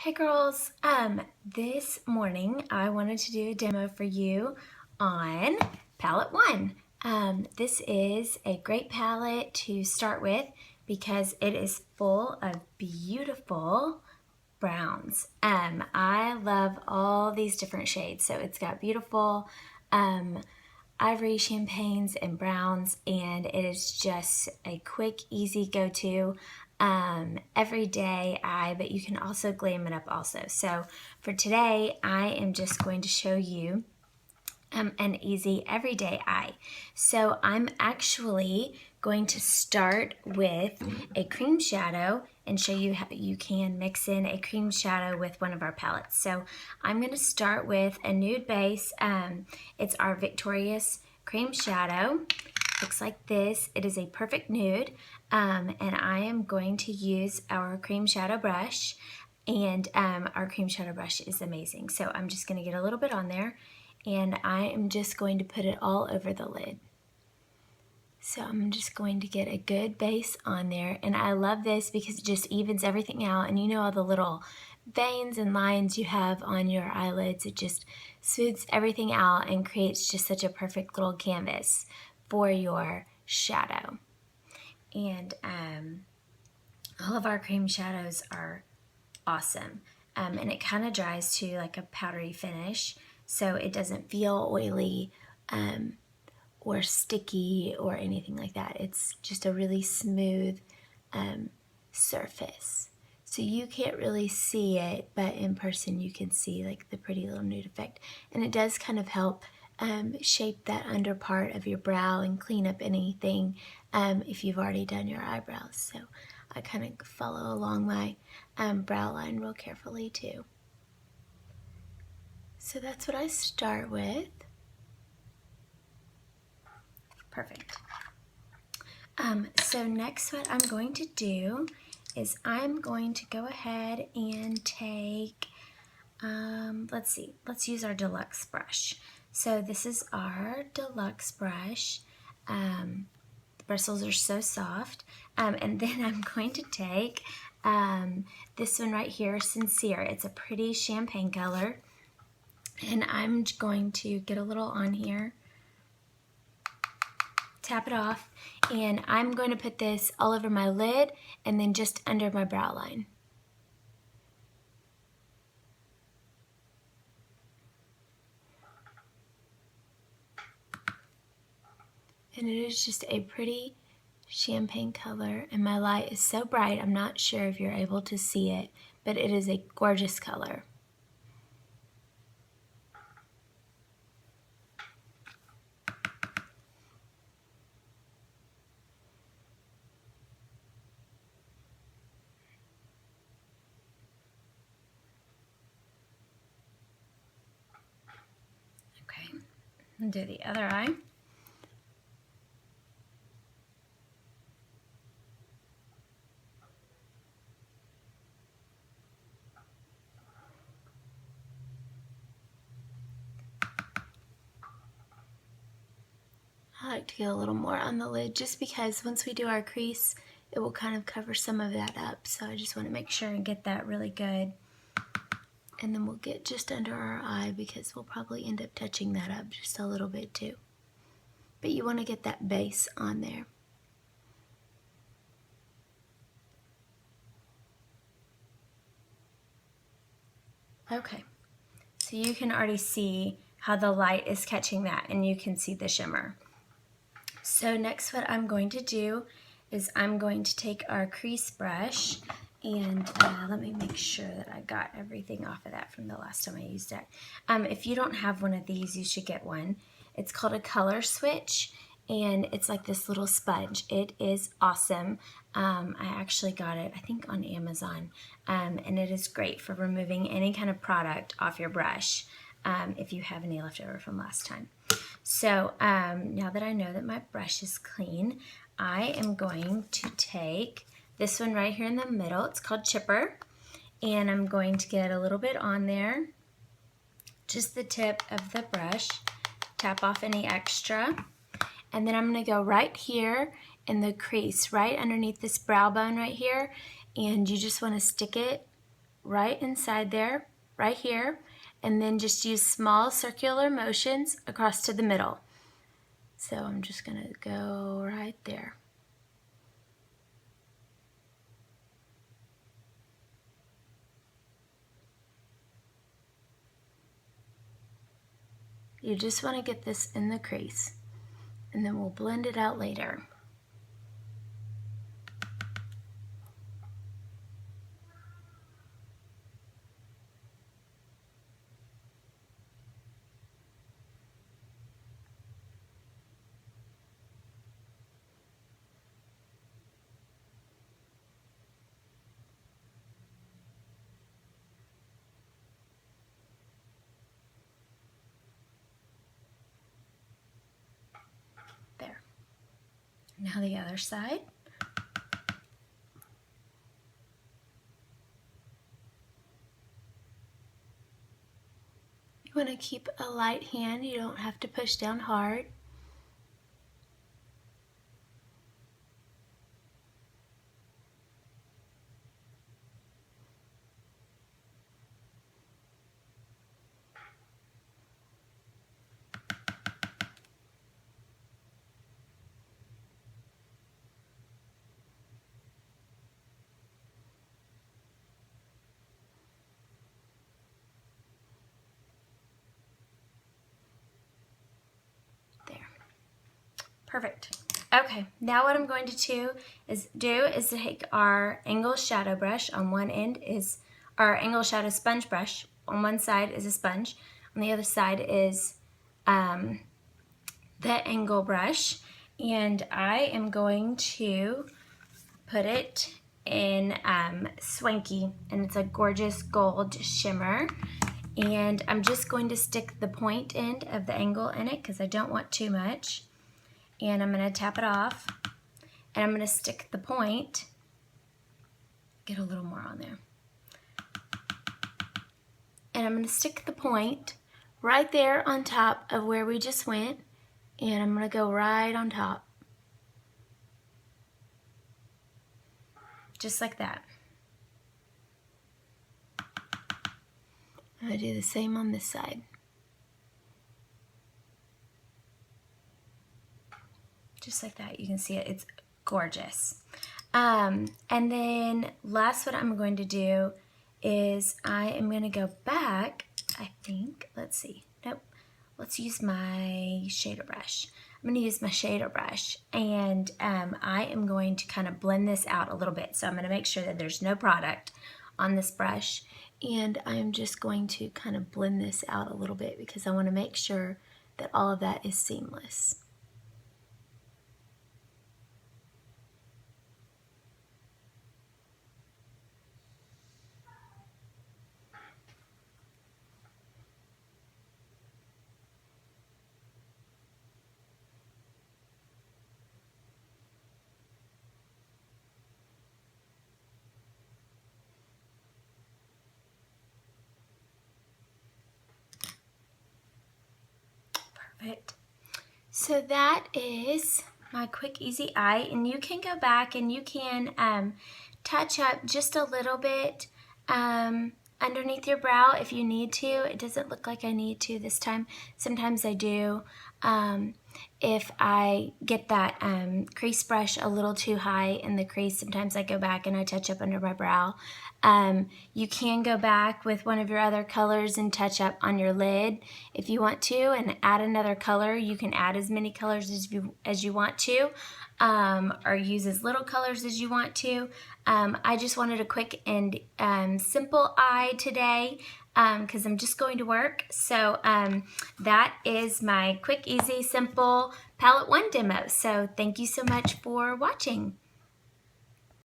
Hey girls, this morning I wanted to do a demo for you on palette 1. This is a great palette to start with because it is full of beautiful browns. I love all these different shades. So it's got beautiful ivory champagnes and browns, and it is just a quick, easy go-to everyday eye, but you can also glam it up also. So for today, I am just going to show you an easy everyday eye. So I'm actually going to start with a cream shadow and show you how you can mix in a cream shadow with one of our palettes. So I'm going to start with a nude base. It's our Victorious cream shadow. Looks like this. It is a perfect nude, and I am going to use our cream shadow brush, and our cream shadow brush is amazing. So I'm just going to get a little bit on there, and I am just going to put it all over the lid. So I'm just going to get a good base on there, and I love this because it just evens everything out, and you know all the little veins and lines you have on your eyelids, it just smooths everything out and creates just such a perfect little canvas for your shadow. And all of our cream shadows are awesome, and it kind of dries to like a powdery finish, so it doesn't feel oily or sticky or anything like that. It's just a really smooth surface. So you can't really see it, but in person you can see like the pretty little nude effect. And it does kind of help shape that under part of your brow and clean up anything if you've already done your eyebrows. So I kind of follow along my brow line real carefully too. So that's what I start with. Perfect. So next what I'm going to do is I'm going to go ahead and take, let's use our deluxe brush. So this is our deluxe brush. The bristles are so soft. And then I'm going to take this one right here, Sincere. It's a pretty champagne color. And I'm going to get a little on here, tap it off, and I'm going to put this all over my lid and then just under my brow line. And it is just a pretty champagne color, and my light is so bright I'm not sure if you're able to see it, but it is a gorgeous color. Okay, and do the other eye. I like to get a little more on the lid just because once we do our crease, it will kind of cover some of that up. So I just want to make sure and get that really good. And then we'll get just under our eye because we'll probably end up touching that up just a little bit too. But you want to get that base on there. Okay, so you can already see how the light is catching that, and you can see the shimmer. So next what I'm going to do is I'm going to take our crease brush, and let me make sure that I got everything off of that from the last time I used it. If you don't have one of these, you should get one. It's called a color switch, and it's like this little sponge. It is awesome. I actually got it, I think, on Amazon, and it is great for removing any kind of product off your brush if you have any left over from last time. So now that I know that my brush is clean, I am going to take this one right here in the middle. It's called Chipper, and I'm going to get a little bit on there, just the tip of the brush, tap off any extra, and then I'm going to go right here in the crease, right underneath this brow bone right here, and you just want to stick it right inside there, right here, and then just use small circular motions across to the middle. So I'm just gonna go right there. You just want to get this in the crease, and then we'll blend it out later. There. Now the other side. You want to keep a light hand. You don't have to push down hard. There. Perfect. Okay, now what I'm going to do is take our angle shadow brush. On one end is our angle shadow sponge brush. On one side is a sponge. On the other side is the angle brush. And I am going to put it in Swanky. And it's a gorgeous gold shimmer. And I'm just going to stick the point end of the angle in it because I don't want too much. And I'm going to tap it off, and I'm going to stick the point, get a little more on there, and I'm going to stick the point right there on top of where we just went, and I'm going to go right on top, just like that. I'm going to do the same on this side. Just like that. You can see it. It's gorgeous. And then last, what I'm going to do is I am going to go back, I think. Let's see. Nope. Let's use my shader brush. I'm going to use my shader brush, and I am going to kind of blend this out a little bit. So I'm going to make sure that there's no product on this brush, and I'm just going to kind of blend this out a little bit because I want to make sure that all of that is seamless. Perfect. So that is my quick easy eye, and you can go back and you can touch up just a little bit underneath your brow if you need to. It doesn't look like I need to this time. Sometimes I do. If I get that crease brush a little too high in the crease, sometimes I go back and I touch up under my brow. You can go back with one of your other colors and touch up on your lid if you want to, and add another color. You can add as many colors as you want to, or use as little colors as you want to. I just wanted a quick and simple eye today because I'm just going to work. So that is my quick, easy, simple Palette 1 demo. So thank you so much for watching.